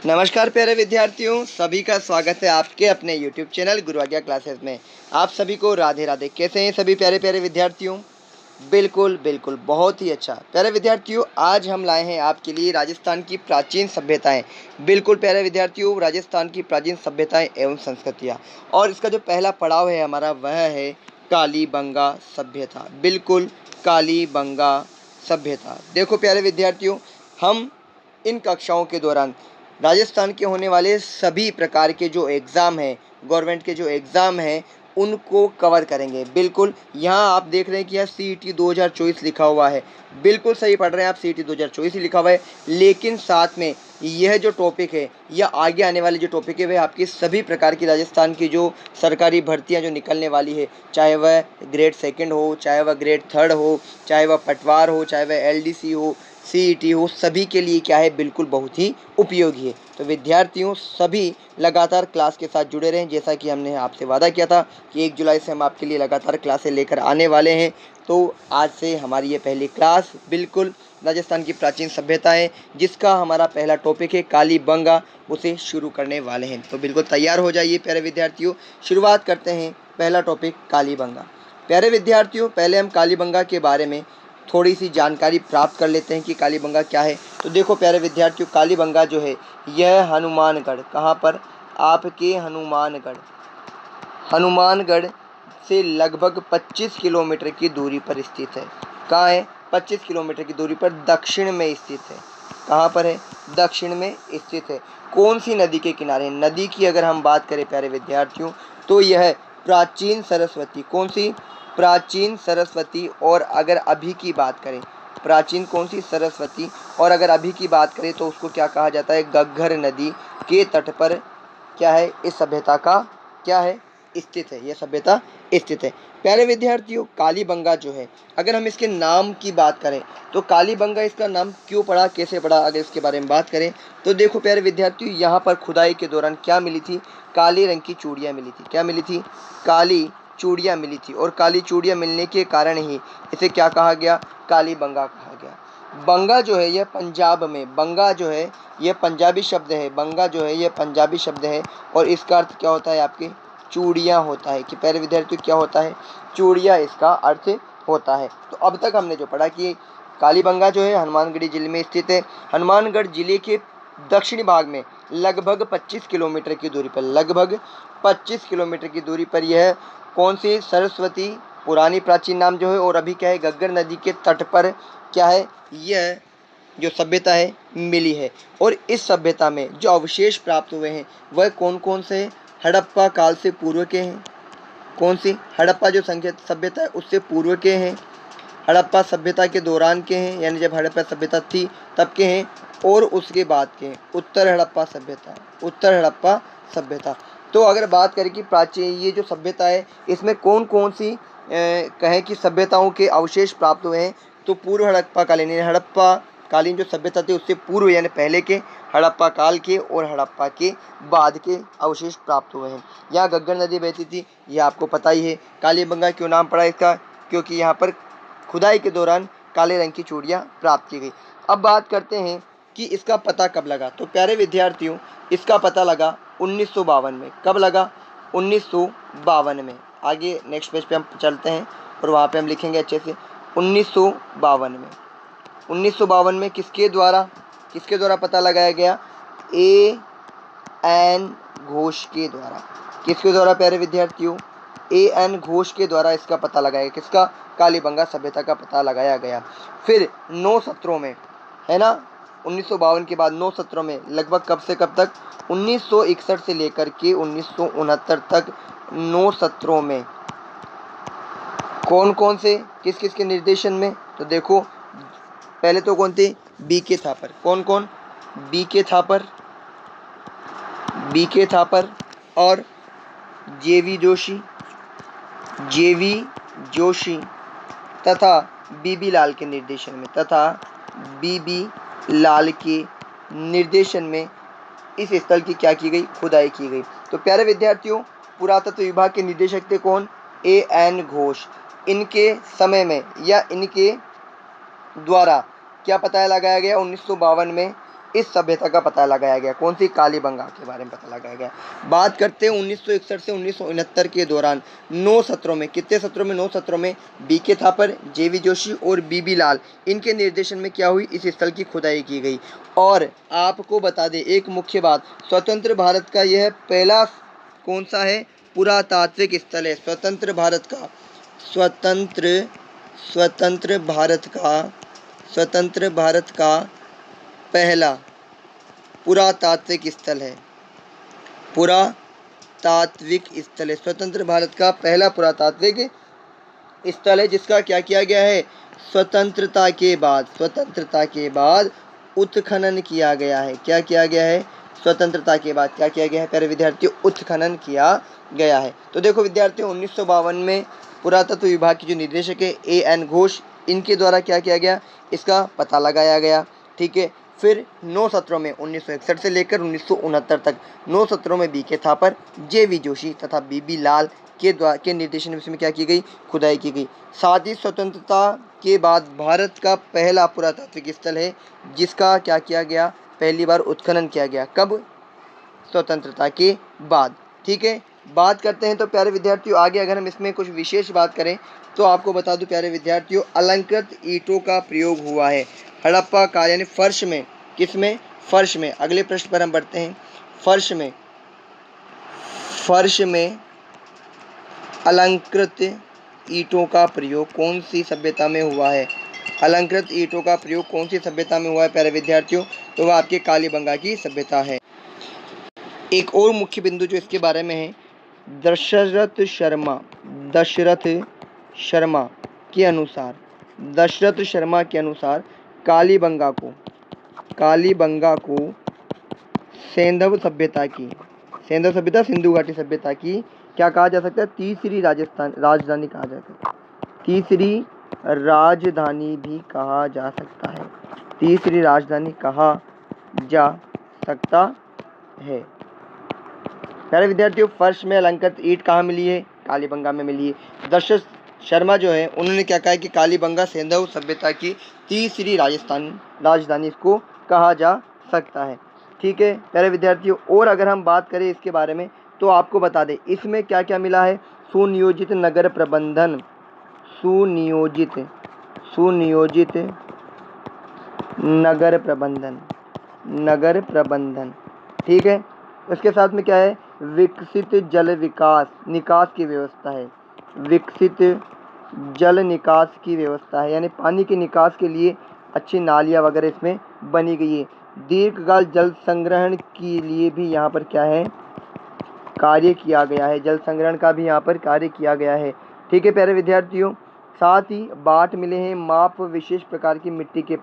नमस्कार प्यारे विद्यार्थियों, सभी का स्वागत है आपके अपने YouTube चैनल गुरु आज्ञा क्लासेस में। आप सभी को राधे राधे। कैसे हैं सभी प्यारे प्यारे विद्यार्थियों? बिल्कुल बिल्कुल, बहुत ही अच्छा। प्यारे विद्यार्थियों, आज हम लाए हैं आपके लिए राजस्थान की प्राचीन सभ्यताएं। बिल्कुल प्यारे विद्यार्थियों, राजस्थान की प्राचीन सभ्यताएं एवं संस्कृतियां। और इसका जो पहला पड़ाव है हमारा, वह है कालीबंगा सभ्यता। बिल्कुल, कालीबंगा सभ्यता। देखो प्यारे विद्यार्थियों, हम इन कक्षाओं के दौरान राजस्थान के होने वाले सभी प्रकार के जो एग्ज़ाम हैं, गवर्नमेंट के जो एग्ज़ाम हैं, उनको कवर करेंगे। बिल्कुल, यहाँ आप देख रहे हैं कि यहाँ CET 2024 लिखा हुआ है। बिल्कुल सही पढ़ रहे हैं आप, CET 2024 ही लिखा हुआ है। लेकिन साथ में यह जो टॉपिक है, या आगे आने वाले जो टॉपिक है, वह आपकी सभी प्रकार की राजस्थान की जो सरकारी भर्तियाँ जो निकलने वाली है, चाहे वह ग्रेड सेकंड हो, चाहे वह ग्रेड थर्ड हो, चाहे वह पटवार हो, चाहे वह LDC हो, CET हो, सभी के लिए क्या है, बिल्कुल बहुत ही उपयोगी है। तो विद्यार्थियों, सभी लगातार क्लास के साथ जुड़े रहें। जैसा कि हमने आपसे वादा किया था कि 1 जुलाई से हम आपके लिए लगातार क्लासें लेकर आने वाले हैं। तो आज से हमारी ये पहली क्लास, बिल्कुल राजस्थान की प्राचीन सभ्यताएं, जिसका हमारा पहला टॉपिक है कालीबंगा, उसे शुरू करने वाले हैं। तो बिल्कुल तैयार हो जाइए प्यारे विद्यार्थियों। शुरुआत करते हैं, पहला टॉपिक कालीबंगा। प्यारे विद्यार्थियों, पहले हम कालीबंगा के बारे में थोड़ी सी जानकारी प्राप्त कर लेते हैं कि कालीबंगा क्या है। तो देखो प्यारे विद्यार्थियों, कालीबंगा जो है, यह हनुमानगढ़, कहाँ पर? आपके हनुमानगढ़ से लगभग 25 किलोमीटर की दूरी पर स्थित है। कहाँ है? 25 किलोमीटर की दूरी पर दक्षिण में स्थित है। कहाँ पर है? दक्षिण में स्थित है। कौन सी नदी के किनारे? नदी की अगर हम बात करें प्यारे विद्यार्थियों, तो यह प्राचीन सरस्वती। कौन सी? प्राचीन सरस्वती। और अगर अभी की बात करें, प्राचीन कौन सी? सरस्वती। और अगर अभी की बात करें तो उसको क्या कहा जाता है? घग्गर नदी के तट पर क्या है, इस सभ्यता का क्या है, स्थित है। यह सभ्यता स्थित है। प्यारे विद्यार्थियों, कालीबंगा जो है, अगर हम इसके नाम की बात करें तो कालीबंगा इसका नाम क्यों पड़ा, कैसे पड़ा, अगर इसके बारे में बात करें तो देखो प्यारे विद्यार्थियों, यहाँ पर खुदाई के दौरान क्या मिली थी? काले रंग की चूड़ियाँ मिली थी। क्या मिली थी? काली चूड़ियाँ मिली थी। और काली चूड़ियाँ मिलने के कारण ही इसे क्या कहा गया? कालीबंगा कहा गया। बंगा जो है, यह पंजाब में, बंगा जो है यह पंजाबी शब्द है। बंगा जो है यह पंजाबी शब्द है। और इसका अर्थ क्या होता है? आपके चूड़ियाँ होता है। कि प्यारे विद्यार्थियों, क्या होता है? चूड़ियाँ इसका अर्थ होता है। तो अब तक हमने जो पढ़ा कि कालीबंगा जो है हनुमानगढ़ जिले में स्थित है। हनुमानगढ़ जिले के दक्षिणी भाग में लगभग 25 किलोमीटर की दूरी पर, लगभग 25 किलोमीटर की दूरी पर यह कौन सी? सरस्वती, पुरानी प्राचीन नाम जो है, और अभी क्या है, घग्गर नदी के तट पर क्या है, यह जो सभ्यता है मिली है। और इस सभ्यता में जो अवशेष प्राप्त हुए हैं, वह कौन कौन से हैं? हड़प्पा काल से पूर्व के हैं। कौन सी? हड़प्पा जो सभ्यता है उससे पूर्व के हैं। हड़प्पा सभ्यता के दौरान के हैं, यानी जब हड़प्पा सभ्यता थी तब के हैं। और उसके बाद के हैं उत्तर हड़प्पा सभ्यता। उत्तर हड़प्पा सभ्यता। तो अगर बात करें कि प्राचीन ये जो सभ्यता है, इसमें कौन कौन सी कहें कि सभ्यताओं के अवशेष प्राप्त हुए हैं, तो पूर्व हड़प्पा कालीन, हड़प्पा कालीन जो सभ्यता थी उससे पूर्व यानी पहले के, हड़प्पा काल के और हड़प्पा के बाद के अवशेष प्राप्त हुए हैं। यहाँ घग्गर नदी बहती थी, यह आपको पता ही है। कालीबंगा क्यों नाम पड़ा इसका? क्योंकि यहाँ पर खुदाई के दौरान काले रंग की चूड़ियाँ प्राप्त की गई। अब बात करते हैं कि इसका पता कब लगा। तो प्यारे विद्यार्थियों, इसका पता लगा 1952 में। कब लगा? 1952 में। आगे नेक्स्ट पेज पे हम चलते हैं और वहाँ पे हम लिखेंगे अच्छे से 1952 में। 1952 में किसके द्वारा पता लगाया गया? A.N. घोष के द्वारा। किसके द्वारा प्यारे विद्यार्थियों? A.N. घोष के द्वारा इसका पता लगाया गया। किसका? कालीबंगा सभ्यता का पता लगाया गया। फिर 9 सत्रों में, है ना, 1952 के बाद 9 सत्रों में, लगभग कब से कब तक? 1961 से लेकर के 1969 तक 9 सत्रों में कौन कौन से, किस किस के निर्देशन में? तो देखो, पहले तो कौन थे? B.K. थापर। कौन कौन? B.K. थापर, B.K. थापर और J.V. जोशी तथा B.B. लाल के निर्देशन में, इस स्थल की क्या की गई? खुदाई की गई। तो प्यारे विद्यार्थियों, पुरातत्व विभाग के निदेशक थे कौन? A.N. घोष। इनके समय में या इनके द्वारा क्या पता लगाया गया 1952 में? इस सभ्यता का पता लगाया गया। कौन सी? कालीबंगा के बारे में पता लगाया गया। बात करते हैं 1961 से 1969 के दौरान 9 सत्रों में, कितने सत्रों में? 9 सत्रों में बीके थापर, जेवी जोशी और बीबी लाल, इनके निर्देशन में क्या हुई? इस स्थल की खुदाई की गई। और आपको बता दें एक मुख्य बात, स्वतंत्र भारत का यह पहला कौन सा है? पुरातात्विक स्थल है। स्वतंत्र भारत का स्वतंत्र भारत का पहला पुरातात्विक स्थल है। पुरातात्विक स्थल है, स्वतंत्र भारत का पहला पुरातात्विक स्थल है, जिसका क्या किया गया है? स्वतंत्रता के बाद उत्खनन किया गया है। क्या किया गया है? स्वतंत्रता के बाद क्या किया गया है प्यारे विद्यार्थियों? उत्खनन किया गया है। तो देखो विद्यार्थियों 1952 में पुरातत्व विभाग के जो निदेशक है A.N. घोष, इनके द्वारा क्या किया गया? इसका पता लगाया गया। ठीक है। फिर 9 सत्रों में 1961 से लेकर 1969 तक 9 सत्रों में बीके थापर, जेवी जोशी तथा बीबी लाल के निर्देशन में इसमें क्या की गई? खुदाई की गई। साथ ही स्वतंत्रता के बाद भारत का पहला पुरातात्विक स्थल है, जिसका क्या किया गया? पहली बार उत्खनन किया गया। कब? स्वतंत्रता के बाद। ठीक है। बात करते हैं तो प्यारे विद्यार्थियों आगे अगर हम इसमें कुछ विशेष बात करें तो आपको बता दूं प्यारे विद्यार्थियों, अलंकृत ईंटों का प्रयोग हुआ है हड़प्पा काल यानी फर्श में। किसमें? फर्श में। अगले प्रश्न पर हम बढ़ते हैं। फर्श में अलंकृत ईंटों का प्रयोग कौन सी सभ्यता में हुआ है? अलंकृत ईंटों का प्रयोग कौन सी सभ्यता में हुआ है प्यारे विद्यार्थियों? तो वह आपके कालीबंगा की सभ्यता है। एक और मुख्य बिंदु जो इसके बारे में है, दशरथ शर्मा के अनुसार कालीबंगा को सिंधु सभ्यता सिंधु घाटी सभ्यता की क्या कहा जा सकता है? तीसरी राजधानी कहा जा सकता है। तीसरी राजधानी भी कहा जा सकता है। तीसरी राजधानी कहा जा सकता है। प्यारे विद्यार्थियों फर्श में अलंकृत ईंट कहाँ मिली है? कालीबंगा में मिली है। दशरथ शर्मा जो है उन्होंने क्या कहा कि कालीबंगा सिंधु सभ्यता की तीसरी राजधानी इसको कहा जा सकता है। ठीक है प्यारे विद्यार्थियों, और अगर हम बात करें इसके बारे में तो आपको बता दें इसमें क्या क्या मिला है? सुनियोजित नगर प्रबंधन। ठीक है। उसके साथ में क्या है? विकसित जल निकास की व्यवस्था है। विकसित जल निकास की व्यवस्था है, यानी पानी के निकास के लिए अच्छी नालियाँ वगैरह इसमें बनी गई है। दीर्घकाल जल संग्रहण के लिए भी यहाँ पर क्या है? कार्य किया गया है। जल संग्रहण का भी यहाँ पर कार्य किया गया है। ठीक है प्यारे विद्यार्थियों, साथ ही बाट मिले हैं माप विशेष प्रकार की मिट्टी के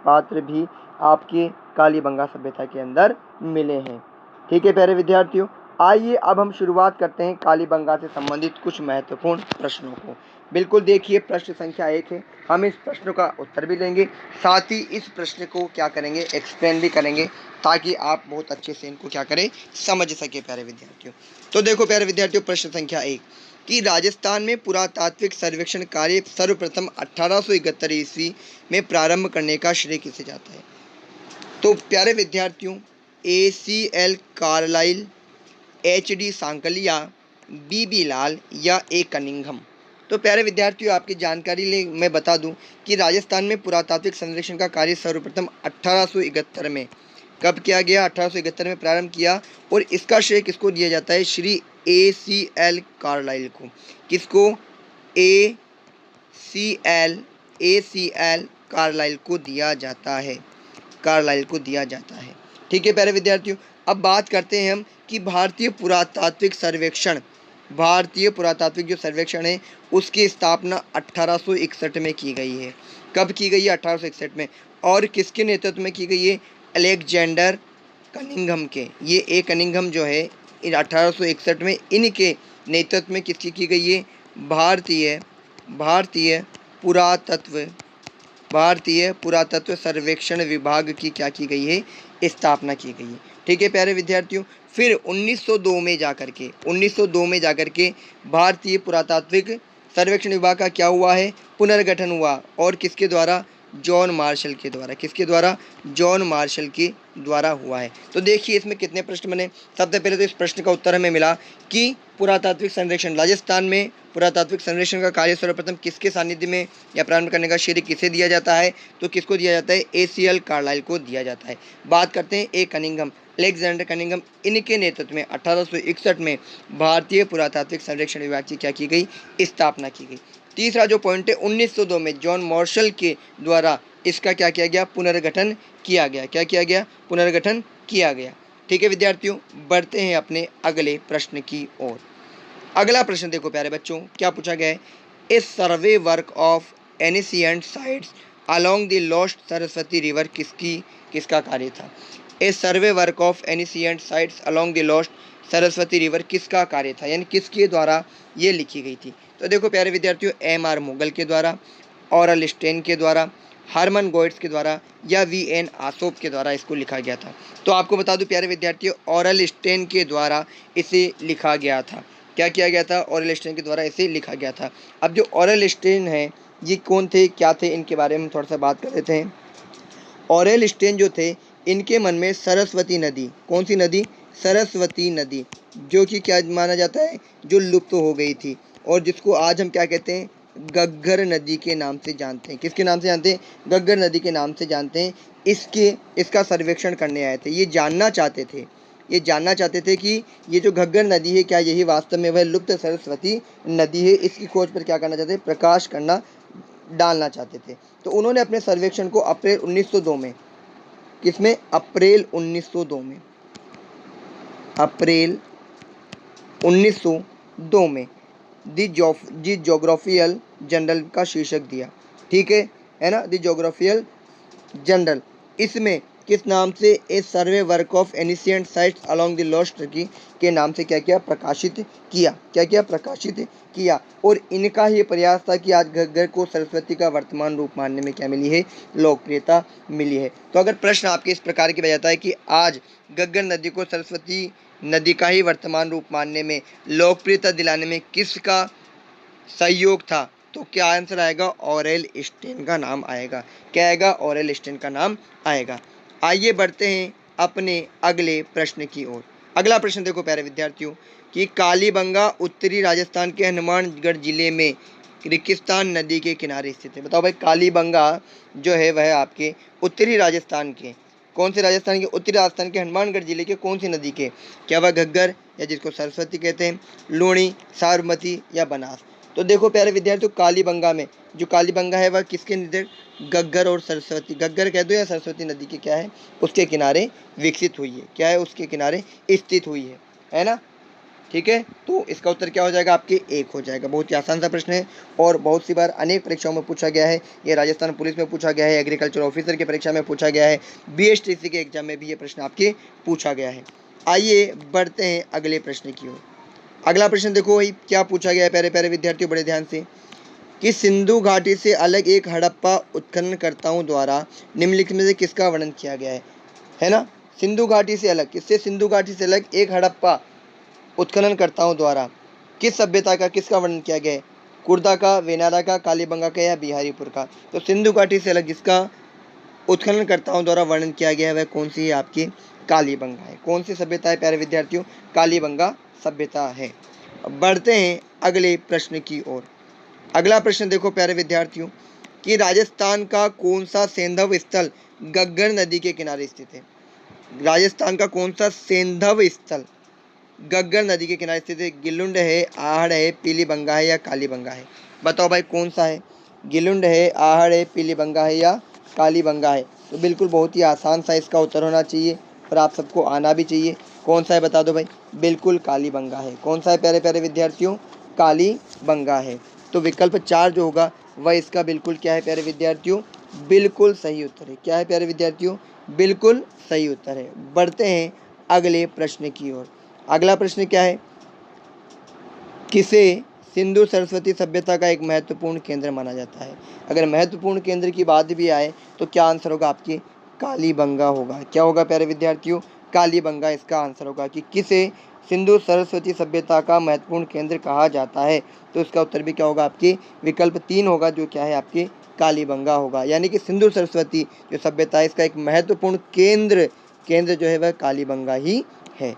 पात्र भी आपके कालीबंगा सभ्यता के अंदर मिले हैं। ठीक है प्यारे विद्यार्थियों, आइए अब हम शुरुआत करते हैं कालीबंगा से संबंधित कुछ महत्वपूर्ण प्रश्नों को। बिल्कुल देखिए प्रश्न संख्या 1 है, हम इस प्रश्न का उत्तर भी लेंगे, साथ ही इस प्रश्न को क्या करेंगे? एक्सप्लेन भी करेंगे, ताकि आप बहुत अच्छे से इनको क्या करें? समझ सके प्यारे विद्यार्थियों। तो देखो प्यारे विद्यार्थियों प्रश्न संख्या 1 कि राजस्थान में पुरातात्विक सर्वेक्षण कार्य सर्वप्रथम 1871 ईस्वी में प्रारंभ करने का श्रेय किसे जाता है? तो प्यारे विद्यार्थियों ACL Carlyle, HD Sankalia, BB Lal या A कनिंघम। तो प्यारे विद्यार्थियों आपकी जानकारी ले मैं बता दूं कि राजस्थान में पुरातात्विक संरक्षण का कार्य सर्वप्रथम 1871 में कब किया गया? 1871 में प्रारंभ किया, और इसका श्रेय किसको दिया जाता है? श्री ACL कार्लाइल को। किसको? ACL कार्लाइल को दिया जाता है। ठीक है प्यारे विद्यार्थियों, अब बात करते हैं हम कि भारतीय पुरातात्विक जो सर्वेक्षण है उसकी स्थापना 1861 में की गई है। कब की गई है? 1861 में। और किसके नेतृत्व में की गई है? अलेक्जेंडर कनिंघम के। ये A कनिंघम जो है 1861 में इनके नेतृत्व में किसकी की गई है? भारतीय पुरातत्व सर्वेक्षण विभाग की क्या की गई है? स्थापना की गई है। ठीक है प्यारे विद्यार्थियों, फिर 1902 में जाकर के भारतीय पुरातात्विक सर्वेक्षण विभाग का क्या हुआ है? पुनर्गठन हुआ, और किसके द्वारा? जॉन मार्शल के द्वारा। किसके द्वारा? जॉन मार्शल के द्वारा हुआ है। तो देखिए इसमें कितने प्रश्न बने। सबसे पहले तो इस प्रश्न का उत्तर हमें मिला कि पुरातात्विक सर्वेक्षण, राजस्थान में पुरातात्विक सर्वेक्षण का कार्य सर्वप्रथम किसके सानिध्य में या प्रारंभ करने का श्रेय किसे दिया जाता है? तो किसको दिया जाता है? ACL कार्लाइल को दिया जाता है। बात करते हैं ए कनिंघम, अलेक्जेंडर कनिंघम, इनके नेतृत्व में 1861 में भारतीय पुरातात्विक सर्वेक्षण विभाग की क्या की गई? स्थापना की गई। तीसरा जो पॉइंट है, 1902 में जॉन मार्शल के द्वारा इसका क्या किया गया? पुनर्गठन किया गया। क्या किया गया? पुनर्गठन किया गया। ठीक है विद्यार्थियों, बढ़ते हैं अपने अगले प्रश्न की ओर। अगला प्रश्न देखो प्यारे बच्चों, क्या पूछा गया है? A survey work of ancient sites along the lost Saraswati river किसका कार्य था? A survey work of ancient sites along the lost Saraswati river किसका कार्य था, यानी किसके द्वारा ये लिखी गई थी? तो देखो प्यारे विद्यार्थियों, MR मुगल के द्वारा, ऑरल स्टेन के द्वारा, हार्मन गोइट्स के द्वारा या VN आसोप के द्वारा इसको लिखा गया था। तो आपको बता दूं प्यारे विद्यार्थियों, ऑरल स्टेन के द्वारा इसे लिखा गया था। क्या किया गया था? ऑरल स्टेन के द्वारा इसे लिखा गया था। अब जो ऑरल स्टेन है ये कौन थे, क्या थे, इनके बारे में थोड़ा सा बात कर लेते हैं। ऑरल स्टेन जो थे, इनके मन में सरस्वती नदी, कौन सी नदी? सरस्वती नदी, जो कि क्या माना जाता है? जो लुप्त हो गई थी और जिसको आज हम क्या कहते हैं? गग्गर नदी के नाम से जानते हैं। किसके नाम से जानते हैं? गग्गर नदी के नाम से जानते हैं। इसका सर्वेक्षण करने आए थे। ये जानना चाहते थे कि ये जो घग्गर नदी है, क्या यही वास्तव में वह लुप्त सरस्वती नदी है? इसकी खोज पर क्या करना चाहते थे? प्रकाश डालना चाहते थे। तो उन्होंने अपने सर्वेक्षण को अप्रैल 1902 में, किसमें? अप्रैल 1902 में, अप्रैल 1902 में दी ज्योग्राफिकल जर्नल का शीर्षक दिया। ठीक है ना? दी ज्योग्राफिकल जर्नल, इसमें किस नाम से? A survey work of ancient sites along the lost Turkey के नाम से क्या किया? प्रकाशित किया। क्या किया? प्रकाशित किया। और इनका ही प्रयास था कि आज घग्गर को सरस्वती का वर्तमान रूप मानने में क्या मिली है? लोकप्रियता मिली है। तो अगर प्रश्न आपके इस प्रकार की बन जाता है कि आज घग्गर नदी को सरस्वती नदी का ही वर्तमान रूप मानने में, लोकप्रियता दिलाने में किसका सहयोग था, तो क्या आंसर आएगा? ऑरल स्टेन का नाम आएगा। क्या आएगा? ऑरल स्टेन का नाम आएगा। आइए बढ़ते हैं अपने अगले प्रश्न की ओर। अगला प्रश्न देखो प्यारे विद्यार्थियों कि कालीबंगा उत्तरी राजस्थान के हनुमानगढ़ जिले में रेगिस्तान नदी के किनारे स्थित है। बताओ भाई, कालीबंगा जो है वह आपके उत्तरी राजस्थान के, कौन से राजस्थान के? उत्तरी राजस्थान के हनुमानगढ़ जिले के कौन सी नदी के? क्या वह घग्गर, या जिसको सरस्वती कहते हैं, लूणी, साबरमती या बनास? तो देखो प्यारे विद्यार्थियों, कालीबंगा में जो कालीबंगा है वह किसके निकट? घग्गर और सरस्वती, घग्गर कह दो या सरस्वती नदी के क्या है? उसके किनारे विकसित हुई है। क्या है? उसके किनारे स्थित हुई है ना? ठीक है, तो इसका उत्तर क्या हो जाएगा? आपके 1 हो जाएगा। बहुत ही आसान सा प्रश्न है और बहुत सी बार अनेक परीक्षाओं में पूछा गया है। ये राजस्थान पुलिस में पूछा गया है, एग्रीकल्चर ऑफिसर की परीक्षा में पूछा गया है, BSTC के एग्जाम में भी ये प्रश्न आपके पूछा गया है। आइए बढ़ते हैं अगले प्रश्न की ओर। अगला प्रश्न देखो भाई, क्या पूछा गया है प्यारे प्यारे विद्यार्थियों, बड़े ध्यान से, कि सिंधु घाटी से अलग एक हड़प्पा उत्खननकर्ताओं द्वारा निम्नलिखित में से किसका वर्णन किया गया है ना? सिंधु घाटी से अलग, किससे? सिंधु घाटी से अलग एक हड़प्पा उत्खननकर्ताओं द्वारा किस सभ्यता का, किसका वर्णन किया गया है? कुर्दा का, वेनारा का, कालीबंगा का या बिहारीपुर का? तो सिंधु घाटी से अलग जिसका उत्खननकर्ताओं द्वारा वर्णन किया गया है वह कौन सी है? आपकी कालीबंगा है। कौन सी सभ्यता है प्यारे विद्यार्थियों? कालीबंगा सभ्यता है। बढ़ते हैं अगले प्रश्न की ओर। अगला प्रश्न देखो प्यारे विद्यार्थियों कि राजस्थान का कौन सा सैंधव स्थल घग्गर नदी के किनारे स्थित है? राजस्थान का कौन सा सैंधव स्थल घग्गर नदी के किनारे स्थित है? गिलुंड है, आहड़ है, पीलीबंगा है या कालीबंगा है? बताओ भाई कौन सा है? गिलुंड है, आहड़ है, पीलीबंगा है या कालीबंगा है? तो बिल्कुल बहुत ही आसान सा इसका उत्तर होना चाहिए और आप सबको आना भी चाहिए। कौन सा है बता दो भाई? बिल्कुल कालीबंगा है। कौन सा है प्यारे प्यारे विद्यार्थियों? कालीबंगा है। तो विकल्प 4 जो होगा वह इसका बिल्कुल क्या है प्यारे विद्यार्थियों? बिल्कुल सही उत्तर है। क्या है प्यारे विद्यार्थियों? बिल्कुल सही उत्तर है। बढ़ते हैं अगले प्रश्न की ओर। अगला प्रश्न क्या है? किसे सिंधु सरस्वती सभ्यता का एक महत्वपूर्ण केंद्र माना जाता है? अगर महत्वपूर्ण केंद्र की बात भी आए तो क्या आंसर होगा आपकी? कालीबंगा होगा। क्या होगा प्यारे विद्यार्थियों? कालीबंगा इसका आंसर होगा कि किसे सिंधु सरस्वती सभ्यता का महत्वपूर्ण केंद्र कहा जाता है। तो इसका उत्तर भी क्या होगा? आपकी विकल्प 3 होगा, जो क्या है? आपकी कालीबंगा होगा। यानी कि सिंधु सरस्वती जो सभ्यता है इसका एक महत्वपूर्ण केंद्र जो है वह कालीबंगा ही है।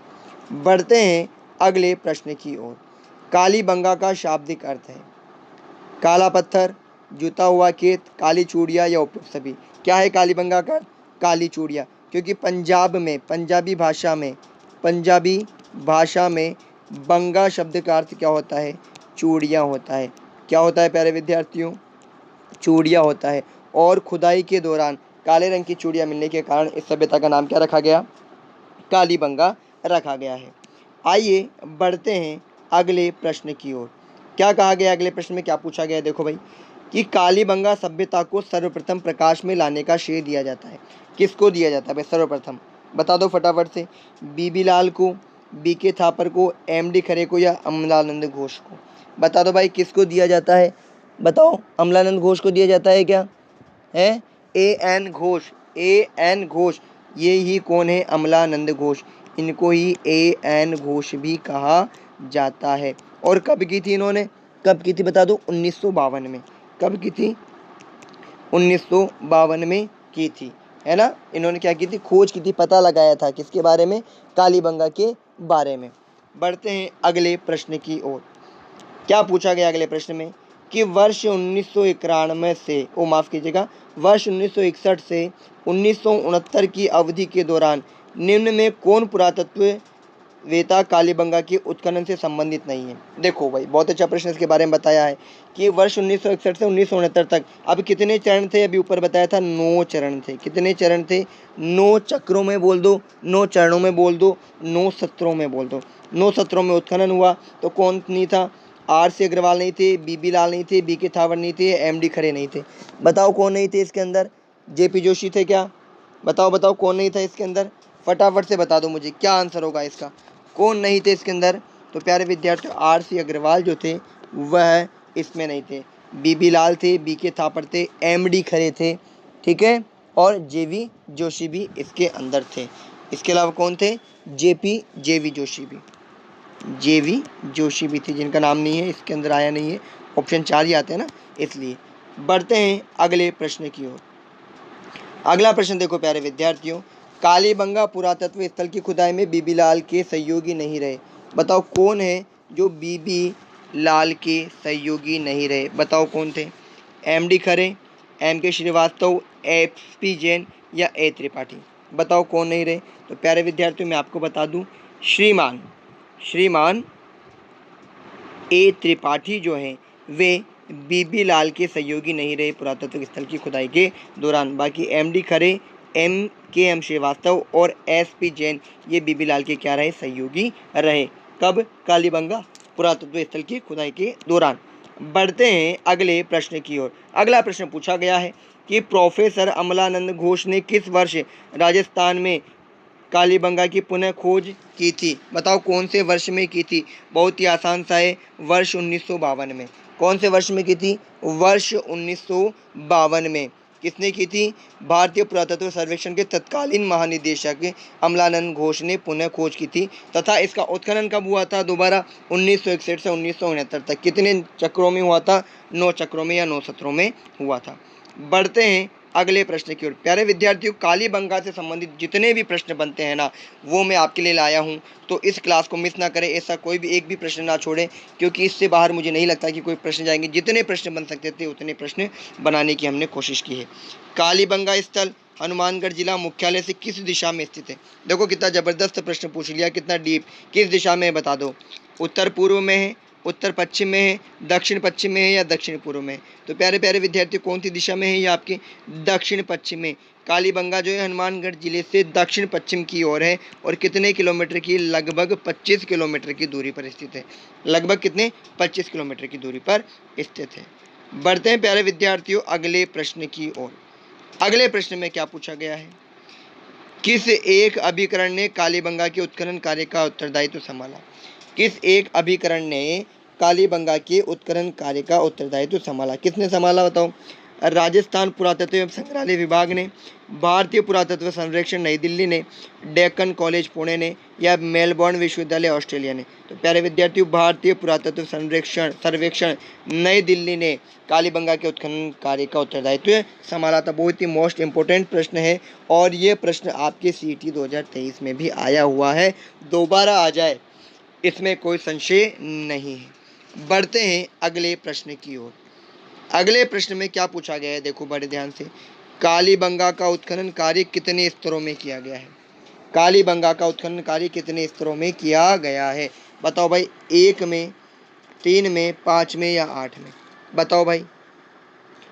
बढ़ते हैं अगले प्रश्न की ओर। कालीबंगा का शाब्दिक अर्थ है काला पत्थर, जूता हुआ खेत, काली चूड़ियाँ या उपयुक्त सभी। क्या है कालीबंगा का अर्थ? काली चूड़ियाँ, क्योंकि पंजाब में पंजाबी भाषा में बंगा शब्द का अर्थ क्या होता है? चूड़ियाँ होता है। क्या होता है प्यारे विद्यार्थियों? चूड़ियाँ होता है। और खुदाई के दौरान काले रंग की चूड़ियाँ मिलने के कारण इस सभ्यता का नाम क्या रखा गया? कालीबंगा रखा गया है। आइए बढ़ते हैं अगले प्रश्न की ओर। क्या कहा गया अगले प्रश्न में? क्या पूछा गया? देखो भाई कि कालीबंगा सभ्यता को सर्वप्रथम प्रकाश में लाने का श्रेय दिया जाता है। किसको दिया जाता है भाई सर्वप्रथम? बता दो फटाफट से। बीबी लाल को, बीके थापर को, एमडी खरे को या अमलानंद घोष को? बता दो भाई किसको दिया जाता है? बताओ। अमलानंद घोष को दिया जाता है क्या? है एन घोष। एन घोष ये ही कौन है? अमलानंद घोष। इनको ही एन घोष भी कहा जाता है। और कब की थी इन्होंने? कब की थी बता दो? 1952 में। कब की थी? 1952 में की थी, है ना। इन्होंने क्या की थी? खोज की थी, पता लगाया था किसके बारे में? कालीबंगा के बारे में। बढ़ते हैं अगले प्रश्न की ओर। क्या पूछा गया अगले प्रश्न में? कि वर्ष 1991 से माफ़ कीजिएगा वर्ष 1961 से 1969 की अवधि के दौरान निम्न में कौन पुरातत्व वेता कालीबंगा के उत्खनन से संबंधित नहीं है? देखो भाई बहुत अच्छा प्रश्न इसके बारे में बताया है कि वर्ष 1961 से 1969 तक अब कितने चरण थे? अभी ऊपर बताया था 9 चरण थे। कितने चरण थे? 9 चक्रों में बोल दो, 9 चरणों में बोल दो, 9 सत्रों में बोल दो। 9 सत्रों में उत्खनन हुआ तो कौन नहीं था? आर.सी. अग्रवाल नहीं थे, बीबी लाल नहीं थे, बीके थावर नहीं थे, एमडी खरे नहीं थे। बताओ कौन नहीं थे इसके अंदर? जेपी जोशी थे क्या? बताओ कौन नहीं था इसके अंदर? फटाफट से बता दो मुझे क्या आंसर होगा इसका। कौन नहीं थे इसके अंदर? तो प्यारे विद्यार्थियों आर.सी. अग्रवाल जो थे वह इसमें नहीं थे। बीबी लाल थे, बीके थापर थे, एमडी खरे थे, ठीक है, और जेवी जोशी भी इसके अंदर थे। इसके अलावा कौन थे? जेवी जोशी भी थे जिनका नाम नहीं है इसके अंदर आया नहीं है। ऑप्शन 4 ही आते हैं ना इसलिए। बढ़ते हैं अगले प्रश्न की ओर। अगला प्रश्न देखो प्यारे विद्यार्थियों। कालीबंगा पुरातत्व स्थल की खुदाई में बीबी लाल के सहयोगी नहीं रहे। बताओ कौन है जो बीबी लाल के सहयोगी नहीं रहे? बताओ कौन थे? एमडी खरे, एम के श्रीवास्तव, एसपी जैन या ए त्रिपाठी? बताओ कौन नहीं रहे? तो प्यारे विद्यार्थियों मैं आपको बता दूं श्रीमान ए त्रिपाठी जो हैं वे बीबी लाल के सहयोगी नहीं रहे पुरातत्व स्थल की खुदाई के दौरान। बाकी एमडी खरे, एम श्रीवास्तव और एसपी जैन ये बीबी लाल के क्या रहे? सहयोगी रहे। कब? कालीबंगा पुरातत्व स्थल की खुदाई के दौरान। बढ़ते हैं अगले प्रश्न की ओर। अगला प्रश्न पूछा गया है कि प्रोफेसर अमलानंद घोष ने किस वर्ष राजस्थान में कालीबंगा की पुनः खोज की थी? बताओ कौन से वर्ष में की थी? बहुत ही आसान सा है, वर्ष 1952 में। कौन से वर्ष में की थी? वर्ष 1952 में। किसने की थी? भारतीय पुरातत्व सर्वेक्षण के तत्कालीन महानिदेशक अमलानंद घोष ने पुनः खोज की थी तथा इसका उत्खनन कब हुआ था? दोबारा 1961 से 1969 तक। कितने चक्रों में हुआ था? 9 चक्रों में या 9 सत्रों में हुआ था। बढ़ते हैं अगले प्रश्न की ओर। प्यारे विद्यार्थियों कालीबंगा से संबंधित जितने भी प्रश्न बनते हैं ना वो मैं आपके लिए लाया हूँ, तो इस क्लास को मिस ना करें। ऐसा कोई भी एक भी प्रश्न ना छोड़ें क्योंकि इससे बाहर मुझे नहीं लगता कि कोई प्रश्न जाएंगे। जितने प्रश्न बन सकते थे उतने प्रश्न बनाने की हमने कोशिश की है। कालीबंगा स्थल हनुमानगढ़ जिला मुख्यालय से किस दिशा में स्थित है? देखो कितना ज़बरदस्त प्रश्न पूछ लिया, कितना डीप। किस दिशा में है बता दो? उत्तर पूर्व में है, उत्तर पश्चिम में है, दक्षिण पश्चिम में है या दक्षिण पूर्व में? तो प्यारे प्यारे विद्यार्थी कौन सी दिशा में है? ये आपके दक्षिण पश्चिम में। कालीबंगा जो है हनुमानगढ़ जिले से दक्षिण पश्चिम की ओर है और कितने किलोमीटर की? लगभग 25 किलोमीटर की दूरी पर स्थित है। लगभग कितने? 25 किलोमीटर की दूरी पर स्थित है। बढ़ते हैं प्यारे विद्यार्थियों अगले प्रश्न की ओर। अगले प्रश्न में क्या पूछा गया है? किस एक अभिकरण ने कालीबंगा के उत्खनन कार्य का उत्तरदायित्व संभाला? किस एक अभिकरण ने कालीबंगा के उत्खनन कार्य का उत्तरदायित्व संभाला? किसने संभाला बताओ? राजस्थान पुरातत्व एवं संग्रहालय विभाग ने, भारतीय पुरातत्व सर्वेक्षण नई दिल्ली ने, डेक्कन कॉलेज पुणे ने, या मेलबोर्न विश्वविद्यालय ऑस्ट्रेलिया ने? तो प्यारे विद्यार्थियों, भारतीय पुरातत्व सर्वेक्षण नई दिल्ली ने कालीबंगा के उत्खनन कार्य का उत्तरदायित्व संभाला था। बहुत ही मोस्ट इंपोर्टेंट प्रश्न है और ये प्रश्न आपके CET 2023 में भी आया हुआ है, दोबारा आ जाए इसमें कोई संशय नहीं है। बढ़ते हैं अगले प्रश्न की ओर। अगले प्रश्न में क्या पूछा गया है, देखो बड़े ध्यान से। कालीबंगा का उत्खनन कार्य कितने स्तरों में किया गया है? कालीबंगा का उत्खनन कार्य कितने स्तरों में किया गया है? बताओ भाई, 1 में, 3 में, 5 में या 8 में? बताओ भाई,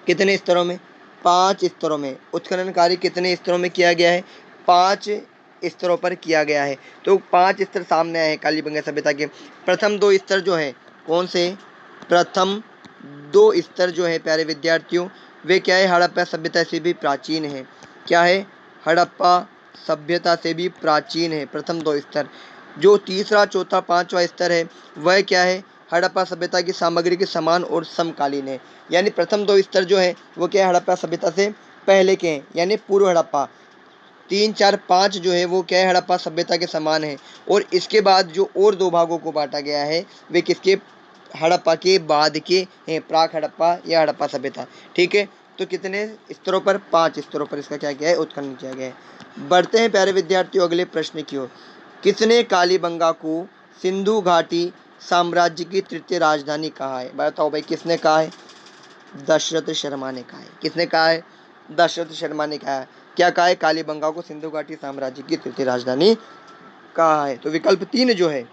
कितने स्तरों में? 5 स्तरों में। उत्खनन कार्य कितने स्तरों में किया गया है? 5 स्तरों पर किया गया है। तो 5 स्तर सामने आए हैं कालीबंगा सभ्यता के। प्रथम 2 स्तर जो है, कौन से? प्रथम 2 स्तर जो है प्यारे विद्यार्थियों, वे क्या है? हड़प्पा सभ्यता से भी प्राचीन है। क्या है? हड़प्पा सभ्यता से भी प्राचीन है प्रथम 2 स्तर। जो तीसरा, चौथा, 5वां स्तर है वह क्या है? हड़प्पा सभ्यता की सामग्री के समान और समकालीन है। यानी प्रथम 2 स्तर जो है वो क्या है? हड़प्पा सभ्यता से पहले के हैं, यानी पूर्व हड़प्पा। 3, 4, 5 जो है वो क्या है? हड़प्पा सभ्यता के समान है। और इसके बाद जो और 2 भागों को बांटा गया है वे किसके? हड़प्पा के बाद के हैं, प्राक हड़प्पा या हड़प्पा सभ्यता। ठीक है, तो कितने स्तरों पर? 5 स्तरों पर इसका क्या किया है? उत्खनन किया गया है। बढ़ते हैं प्यारे विद्यार्थियों अगले प्रश्न की ओर। किसने कालीबंगा को सिंधु घाटी साम्राज्य की तृतीय राजधानी कहा है? बताओ भाई, किसने कहा है? दशरथ शर्मा ने कहा है। किसने कहा है? दशरथ शर्मा ने कहा है। क्या कहा है? कालीबंगा को सिंधु घाटी साम्राज्य की तृतीय राजधानी कहा है। तो विकल्प 3 जो है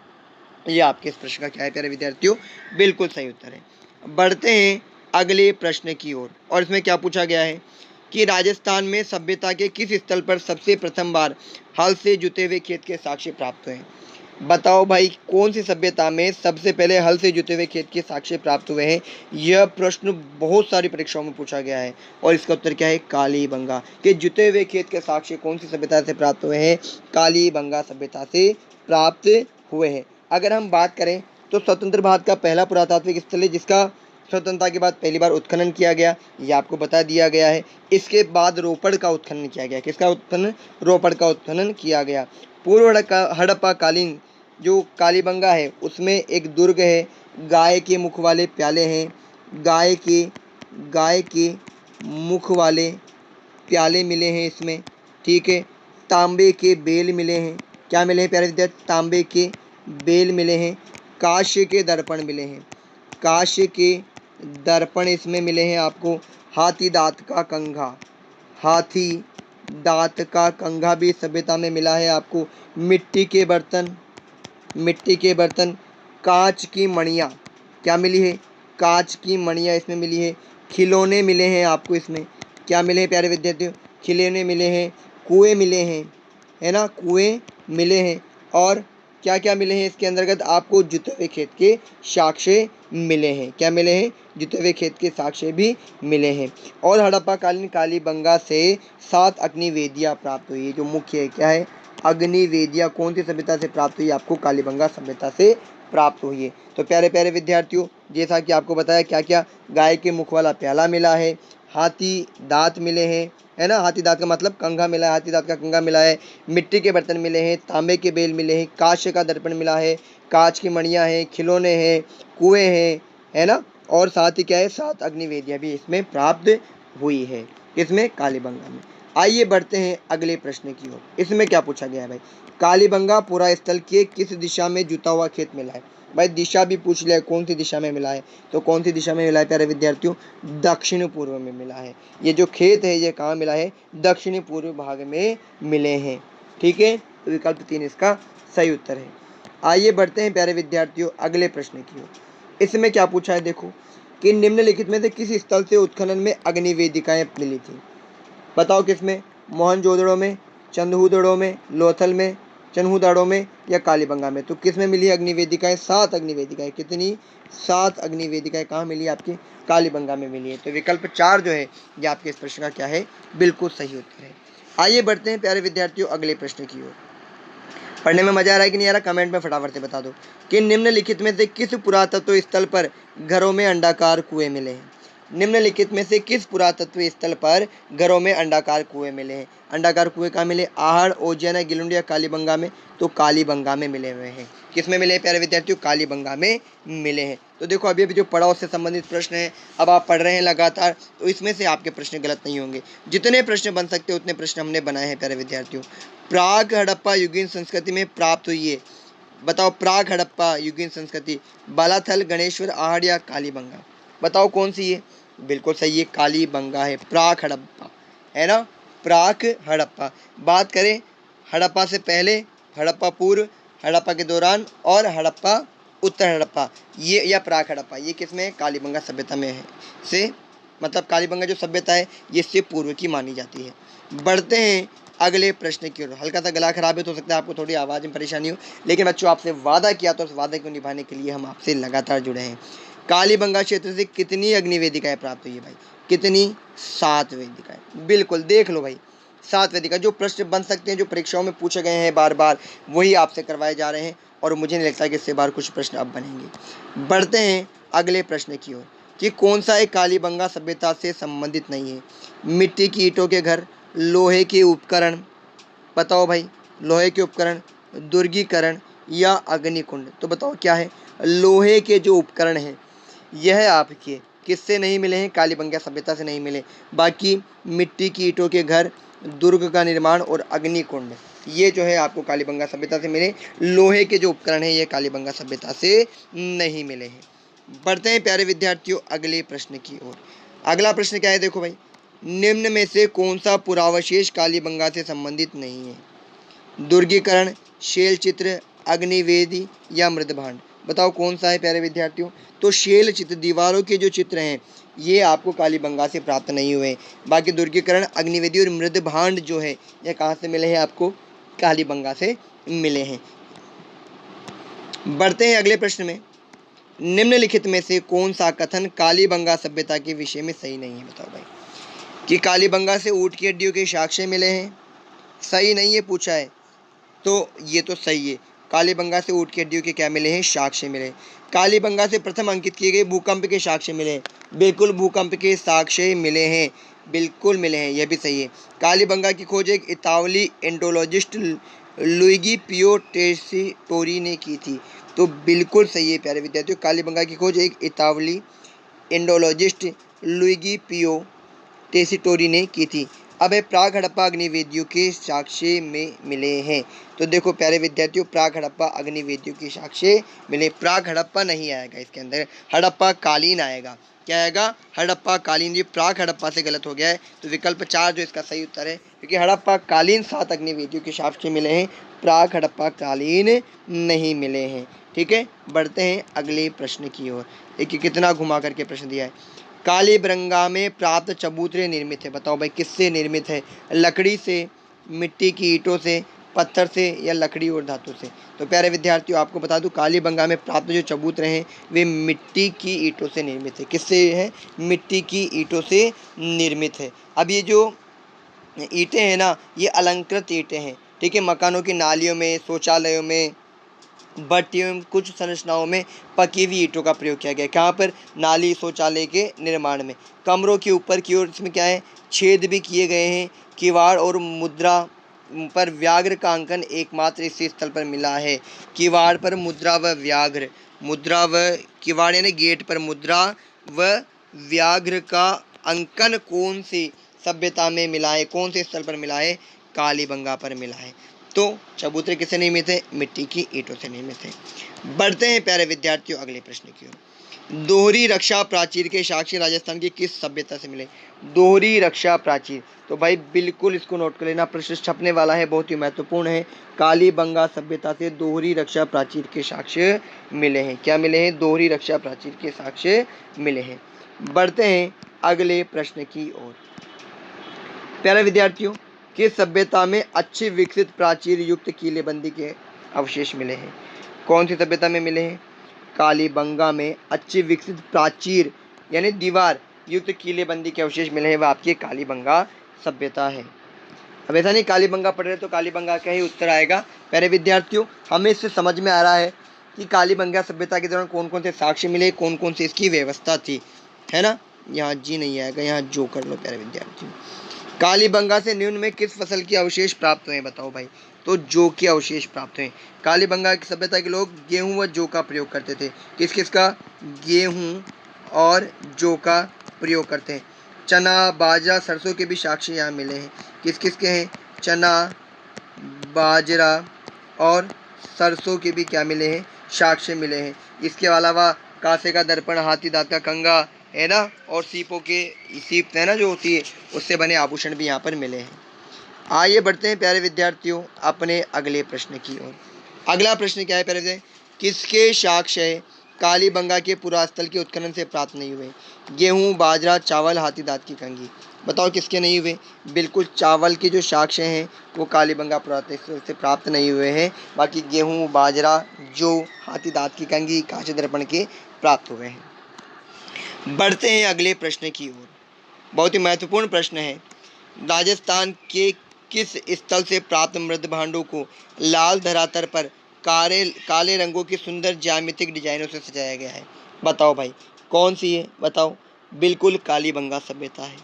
ये आपके इस प्रश्न का क्या है प्यारे विद्यार्थियों? बिल्कुल सही उत्तर है। बढ़ते हैं अगले प्रश्न की ओर और इसमें क्या पूछा गया है कि राजस्थान में सभ्यता के किस स्थल पर सबसे प्रथम बार हल से जुते हुए खेत के साक्ष्य प्राप्त हुए? बताओ भाई, कौन सी सभ्यता में सबसे पहले हल से जुते हुए खेत के साक्ष्य प्राप्त हुए हैं? यह प्रश्न बहुत सारी परीक्षाओं में पूछा गया है और इसका उत्तर क्या है? कालीबंगा के जुते हुए खेत के साक्ष्य कौन सी सभ्यता से प्राप्त हुए हैं? कालीबंगा सभ्यता से प्राप्त हुए हैं। अगर हम बात करें तो स्वतंत्र भारत का पहला पुरातात्विक स्थल है जिसका स्वतंत्रता के बाद पहली बार उत्खनन किया गया, ये आपको बता दिया गया है। इसके बाद रोपड़ का उत्खनन किया गया। किसका उत्खनन? रोपड़ का उत्खनन किया गया। पूर्व हड़प्पा कालीन जो कालीबंगा है उसमें एक दुर्ग है, गाय के मुख वाले प्याले हैं, गाय के मुख वाले प्याले मिले हैं इसमें। ठीक है, तांबे के बेल मिले हैं। क्या मिले हैं प्यारे विद्यार्थी? तांबे के बेल मिले हैं। कांस्य के दर्पण मिले हैं। कांस्य के दर्पण इसमें मिले हैं आपको। हाथी दांत का कंघा, हाथी दांत का कंघा भी सभ्यता में मिला है आपको। मिट्टी के बर्तन, कांच की मणियाँ क्या मिली है? कांच की मणियाँ इसमें मिली है। खिलौने मिले हैं आपको इसमें। क्या मिले हैं प्यारे विद्यार्थियों? खिलौने मिले हैं। कुएं मिले हैं, है ना? कुएं मिले हैं। और क्या क्या मिले हैं इसके अंतर्गत? आपको जुते हुए खेत के साक्ष्य मिले हैं। क्या मिले हैं? जुते हुए खेत के साक्ष्य भी मिले हैं। और हड़प्पा कालीन कालीबंगा से 7 अग्निवेदियाँ प्राप्त हुई है। जो मुख्य है क्या है? अग्निवेदियाँ कौन सी सभ्यता से प्राप्त हुई? आपको कालीबंगा सभ्यता से प्राप्त हुई है। तो प्यारे प्यारे विद्यार्थियों, जैसा कि आपको बताया क्या क्या, गाय के मुख वाला प्याला मिला है, हाथी दांत मिले हैं, है ना? हाथी दांत का मतलब कंघा मिला है, हाथी दांत का कंघा मिला है। मिट्टी के बर्तन मिले हैं, तांबे के बेल मिले हैं, कांस्य का दर्पण मिला है, कांच की मणियाँ हैं, खिलौने हैं, कुएं हैं, है ना? और साथ ही क्या है? 7 अग्निवेदियाँ भी इसमें प्राप्त हुई है। इसमें कालीबंगा में। आइए बढ़ते हैं अगले प्रश्न की ओर। इसमें क्या पूछा गया है भाई? कालीबंगा पुरा स्थल के किस दिशा में जुता हुआ खेत मिला है? भाई दिशा भी पूछ लिया, कौन सी दिशा में मिला है? तो कौन सी दिशा में मिला है प्यारे विद्यार्थियों? दक्षिण पूर्व में मिला है। ये जो खेत है ये कहाँ मिला है? दक्षिण पूर्व भाग में मिले हैं। ठीक है, तो विकल्प 3 इसका सही उत्तर है। आइए बढ़ते हैं प्यारे विद्यार्थियों अगले प्रश्न की ओर। इसमें क्या पूछा है देखो कि निम्नलिखित में से किस स्थल से उत्खनन में अग्निवेदिकाएं मिली थी? बताओ किसमें? मोहनजोदड़ो में, चंदहूदड़ो में, लोथल में, चन्हूदाड़ो में या कालीबंगा में? तो किस में मिली अग्निवेदिकाएं? 7 अग्निवेदिकाएं। कितनी? 7 अग्निवेदिकाएं कहाँ मिली है आपकी? कालीबंगा में मिली है। तो विकल्प 4 जो है ये आपके इस प्रश्न का क्या है? बिल्कुल सही उत्तर है। आइए बढ़ते हैं प्यारे विद्यार्थियों अगले प्रश्न की ओर। पढ़ने में मजा आ रहा है कि नहीं आ रहा? कमेंट में फटाफट से बता दो कि निम्नलिखित में से किस पुरातत्व स्थल पर घरों में अंडाकार कुएं मिले हैं? निम्नलिखित में से किस पुरातत्व स्थल पर घरों में अंडाकार कुएं मिले हैं? अंडाकार कुएं कहाँ मिले? आहड़, ओजियाना, गिलुंड या कालीबंगा में? तो कालीबंगा में मिले हुए हैं। किस में मिले हैं प्यारे विद्यार्थियों? कालीबंगा में मिले हैं। तो देखो अभी अभी जो पढ़ा उससे संबंधित प्रश्न है, अब आप पढ़ रहे हैं लगातार, तो इसमें से आपके प्रश्न गलत नहीं होंगे। जितने प्रश्न बन सकते उतने प्रश्न हमने बनाए हैं प्यारे विद्यार्थियों। प्राग हड़प्पा युगीन संस्कृति में प्राप्त हुई है, बताओ प्राग हड़प्पा युगीन संस्कृति, बालाथल, गणेश्वर, आहड़ या कालीबंगा? बताओ कौन सी है? बिल्कुल सही है, कालीबंगा है, प्राग हड़प्पा है ना, प्राग हड़प्पा। बात करें हड़प्पा से पहले, हड़प्पा पूर्व, हड़प्पा के दौरान और हड़प्पा उत्तर हड़प्पा, ये या प्राग हड़प्पा, ये किसमें? कालीबंगा सभ्यता में है से, मतलब कालीबंगा जो सभ्यता है ये इससे पूर्व की मानी जाती है। बढ़ते हैं अगले प्रश्न की ओर। हल्का सा गला खराब है तो हो सकता है आपको थोड़ी आवाज़ में परेशानी हो, लेकिन बच्चों आपसे वादा किया तो उस वादे को निभाने के लिए हम आपसे लगातार जुड़े हैं। कालीबंगा क्षेत्र से कितनी अग्निवेदिकाएं प्राप्त हुई है भाई? कितनी? 7 वेदिकाएं। बिल्कुल देख लो भाई, 7 वेदिकाएं। जो प्रश्न बन सकते हैं, जो परीक्षाओं में पूछे गए हैं बार बार, वही आपसे करवाए जा रहे हैं और मुझे नहीं लगता कि इससे बार कुछ प्रश्न अब बनेंगे। बढ़ते हैं अगले प्रश्न की ओर कि कौन सा एक कालीबंगा सभ्यता से संबंधित नहीं है? मिट्टी की ईंटों के घर, लोहे के उपकरण, बताओ भाई, लोहे के उपकरण, दुर्गीकरण या अग्निकुंड? तो बताओ क्या है? लोहे के जो उपकरण हैं यह आपके किससे नहीं मिले हैं? कालीबंगा सभ्यता से नहीं मिले। बाकी मिट्टी की ईंटों के घर, दुर्ग का निर्माण और अग्निकुंड, ये जो है आपको कालीबंगा सभ्यता से मिले। लोहे के जो उपकरण हैं ये कालीबंगा सभ्यता से नहीं मिले हैं। बढ़ते हैं प्यारे विद्यार्थियों अगले प्रश्न की ओर। अगला प्रश्न क्या है? देखो भाई, निम्न में से कौन सा पुरावशेष कालीबंगा से संबंधित नहीं है? दुर्गीकरण, शैल चित्र, अग्निवेदी या मृदभांड? बताओ कौन सा है प्यारे विद्यार्थियों? तो शैल चित्र, दीवारों के जो चित्र हैं ये आपको कालीबंगा से प्राप्त नहीं हुए। बाकी दुर्गीकरण, अग्निवेदी और मृदभांड जो है ये कहाँ से मिले हैं? आपको कालीबंगा से मिले हैं। बढ़ते हैं अगले प्रश्न में। निम्नलिखित में से कौन सा कथन कालीबंगा सभ्यता के विषय में सही नहीं है? बताओ भाई, कि कालीबंगा से ऊँट की हड्डियों के साक्ष्य मिले हैं, सही नहीं है पूछा है, तो ये तो सही है। कालीबंगा से ऊँट की हड्डियों के क्या मिले हैं? साक्ष्य मिले। कालीबंगा से प्रथम अंकित किए गए भूकंप के साक्ष्य मिले हैं, बिल्कुल भूकंप के साक्ष्य मिले हैं, बिल्कुल मिले हैं, यह भी सही है। कालीबंगा की खोज एक इतावली एंडोलॉजिस्ट लुइगी पियो टेसिटोरी ने की थी, तो बिल्कुल सही है प्यारे विद्यार्थियों, कालीबंगा की खोज एक इतावली एंडोलॉजिस्ट लुइगी पियो टेसिटोरी ने की थी। अब है प्राग हड़प्पा अग्निवेदियों के साक्ष्य में मिले हैं। तो देखो प्यारे विद्यार्थियों, प्राग हड़प्पा अग्निवेदियों के साक्ष्य मिले। प्राग हड़प्पा नहीं आएगा इसके अंदर, हड़प्पा कालीन आएगा। क्या आएगा? हड़प्पा कालीन। ये प्राग हड़प्पा से गलत हो गया है, तो विकल्प 4 जो इसका सही उत्तर है, क्योंकि हड़प्पा कालीन 7 अग्निवेदियों के साक्ष्य मिले हैं, प्राग हड़प्पा कालीन नहीं मिले हैं। ठीक है, बढ़ते हैं अगले प्रश्न की ओर। देखिए कितना घुमा करके प्रश्न दिया है। कालीबंगा में प्राप्त चबूतरे निर्मित है, बताओ भाई किससे निर्मित है? लकड़ी से, मिट्टी की ईंटों से, पत्थर से या लकड़ी और धातु से? तो प्यारे विद्यार्थियों आपको बता दूं, कालीबंगा में प्राप्त जो चबूतरे हैं वे मिट्टी की ईंटों से निर्मित है। किससे है? मिट्टी की ईंटों से निर्मित है। अब ये जो ईंटें हैं ना, ये अलंकृत ईंटें हैं। ठीक है, मकानों की नालियों में, शौचालयों में, भट्टियों में, कुछ संरचनाओं में पकी हुई ईंटों का प्रयोग किया गया है। कहाँ पर? नाली शौचालय के निर्माण में। कमरों के ऊपर की ओर इसमें क्या है? छेद भी किए गए हैं। किवाड़ और मुद्रा पर व्याघ्र का अंकन एकमात्र इसी स्थल पर मिला है। किवाड़ पर मुद्रा व व्याघ्र, मुद्रा व किवाड़ यानी गेट पर मुद्रा व व्याघ्र का अंकन कौन सी सभ्यता में मिला है? कौन से स्थल पर मिला है? कालीबंगा पर मिला है। तो चबूतरे किससे निर्मित है? मिट्टी की ईंटों से निर्मित है। बढ़ते हैं प्यारे विद्यार्थियों अगले प्रश्न की ओर। दोहरी रक्षा प्राचीर के साक्ष्य राजस्थान की किस सभ्यता से मिले? दोहरी रक्षा प्राचीर, तो भाई बिल्कुल इसको नोट कर लेना, प्रश्न छपने वाला है, बहुत ही महत्वपूर्ण है। कालीबंगा सभ्यता से दोहरी रक्षा प्राचीर के साक्ष्य मिले हैं। क्या मिले हैं? दोहरी रक्षा प्राचीर के साक्ष्य मिले हैं। बढ़ते हैं अगले प्रश्न की ओर। प्यारे विद्यार्थियों, किस सभ्यता में अच्छी विकसित प्राचीर युक्त किलेबंदी के अवशेष मिले हैं? कौन सी सभ्यता में मिले हैं? कालीबंगा में अच्छी विकसित प्राचीर यानी दीवार युक्त किलेबंदी के अवशेष मिले हैं, वह आपकी कालीबंगा सभ्यता है। अब ऐसा नहीं कालीबंगा पढ़ रहे तो कालीबंगा का ही उत्तर आएगा। प्यारे विद्यार्थियों, हमें इससे समझ में आ रहा है कि कालीबंगा सभ्यता के दौरान कौन कौन से साक्ष्य मिले, कौन कौन सी इसकी व्यवस्था थी, है ना। यहाँ जी नहीं आएगा, यहाँ जो कर लो प्यारे विद्यार्थियों। कालीबंगा से निम्न में किस फसल के अवशेष प्राप्त हुए बताओ भाई। तो जौ के अवशेष प्राप्त हुए। कालीबंगा की सभ्यता के लोग गेहूं व जौ का प्रयोग करते थे। किस किस का? गेहूं और जौ का प्रयोग करते हैं। चना, बाजरा, सरसों के भी साक्ष्य यहाँ मिले हैं। किस किस के हैं? चना, बाजरा और सरसों के भी क्या मिले हैं? साक्ष्य मिले हैं। इसके अलावा कांसे का दर्पण, हाथी दांत का कंगा है ना, और सीप है ना जो होती है, उससे बने आभूषण भी यहाँ पर मिले हैं। आइए बढ़ते हैं प्यारे विद्यार्थियों अपने अगले प्रश्न की ओर। अगला प्रश्न क्या है प्यारे विद्यार्थी? किसके साक्ष्य कालीबंगा के पुरास्थल के उत्खनन से प्राप्त नहीं हुए? गेहूं, बाजरा, चावल, हाथी दांत की कंगी। बताओ किसके नहीं हुए? बिल्कुल चावल के जो साक्ष्य हैं वो कालीबंगा पुरातत्व से प्राप्त नहीं हुए हैं। बाकी गेहूं, बाजरा, जौ, हाथी दांत की कंगी, कांस्य दर्पण के प्राप्त हुए हैं। बढ़ते हैं अगले प्रश्न की ओर। बहुत ही महत्वपूर्ण प्रश्न है। राजस्थान के किस स्थल से प्राप्त मृद भांडों को लाल धरातल पर काले रंगों की सुंदर ज्यामितिक डिजाइनों से सजाया गया है? बताओ भाई कौन सी है? बताओ। बिल्कुल कालीबंगा सभ्यता है।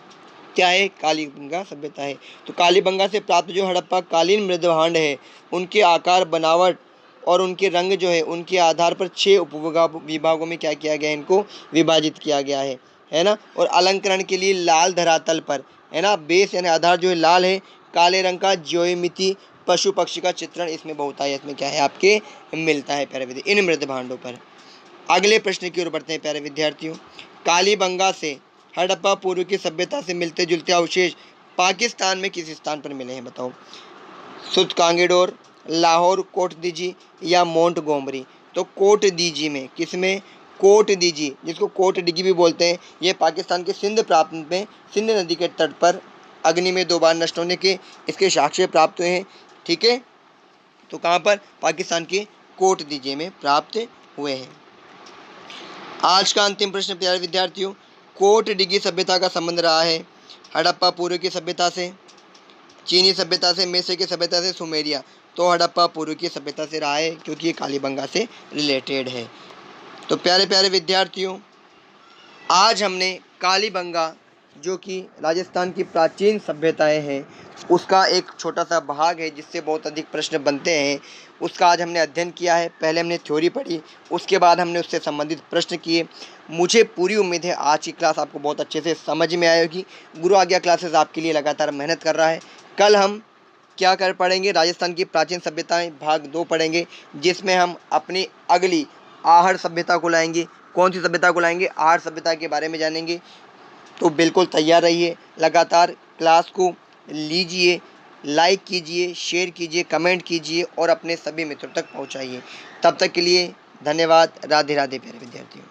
क्या है? कालीबंगा सभ्यता है। तो कालीबंगा से प्राप्त जो हड़प्पा कालीन मृद भांड है, उनके आकार, बनावट और उनके रंग जो है, उनके आधार पर 6 विभागों में क्या किया गया है? इनको विभाजित किया गया है ना। और अलंकरण के लिए लाल धरातल पर, है ना, बेस यानी आधार जो है लाल है, काले रंग का ज्योमिति पशु पक्षी का चित्रण इसमें बहुतायत में क्या है आपके मिलता है प्यारे विद्यार्थी इन मृद भांडों पर। अगले प्रश्न की ओर बढ़ते हैं प्यारे विद्यार्थियों। कालीबंगा से हड़प्पा पूर्व की सभ्यता से मिलते जुलते अवशेष पाकिस्तान में किस स्थान पर मिले हैं? बताओ। सुत कांगीडोर, लाहौर, कोट दीजी या मोंट गोमरी। तो कोट दीजी में, किसमें? कोट दीजी, जिसको कोट डिगी भी बोलते हैं, ये पाकिस्तान के सिंध प्रांत में सिंध नदी के तट पर अग्नि में 2 बार नष्ट होने के इसके साक्ष्य प्राप्त हुए हैं। ठीक है, तो कहाँ पर? पाकिस्तान के कोट दीजी में प्राप्त हुए हैं। आज का अंतिम प्रश्न प्यारे विद्यार्थियों। कोट डिगी सभ्यता का संबंध रहा है हड़प्पा पूर्व की सभ्यता से, चीनी सभ्यता से, मेसे की सभ्यता से, सुमेरिया। तो हड़प्पा पूर्व की सभ्यता से रहा है क्योंकि ये कालीबंगा से रिलेटेड है। तो प्यारे प्यारे विद्यार्थियों, आज हमने कालीबंगा जो कि राजस्थान की प्राचीन सभ्यताएं हैं उसका एक छोटा सा भाग है जिससे बहुत अधिक प्रश्न बनते हैं, उसका आज हमने अध्ययन किया है। पहले हमने थ्योरी पढ़ी, उसके बाद हमने उससे संबंधित प्रश्न किए। मुझे पूरी उम्मीद है आज की क्लास आपको बहुत अच्छे से समझ में आएगी। गुरु आज्ञा क्लासेस आपके लिए लगातार मेहनत कर रहा है। कल हम क्या कर पढ़ेंगे? राजस्थान की प्राचीन सभ्यताएं भाग 2 पढ़ेंगे, जिसमें हम अपनी अगली आहड़ सभ्यता को लाएंगे। कौन सी सभ्यता को लाएंगे? आहड़ सभ्यता के बारे में जानेंगे। तो बिल्कुल तैयार रहिए, लगातार क्लास को लीजिए, लाइक कीजिए, शेयर कीजिए, कमेंट कीजिए और अपने सभी मित्रों तक पहुंचाइए। तब तक के लिए धन्यवाद। राधे राधे प्यारे विद्यार्थियों।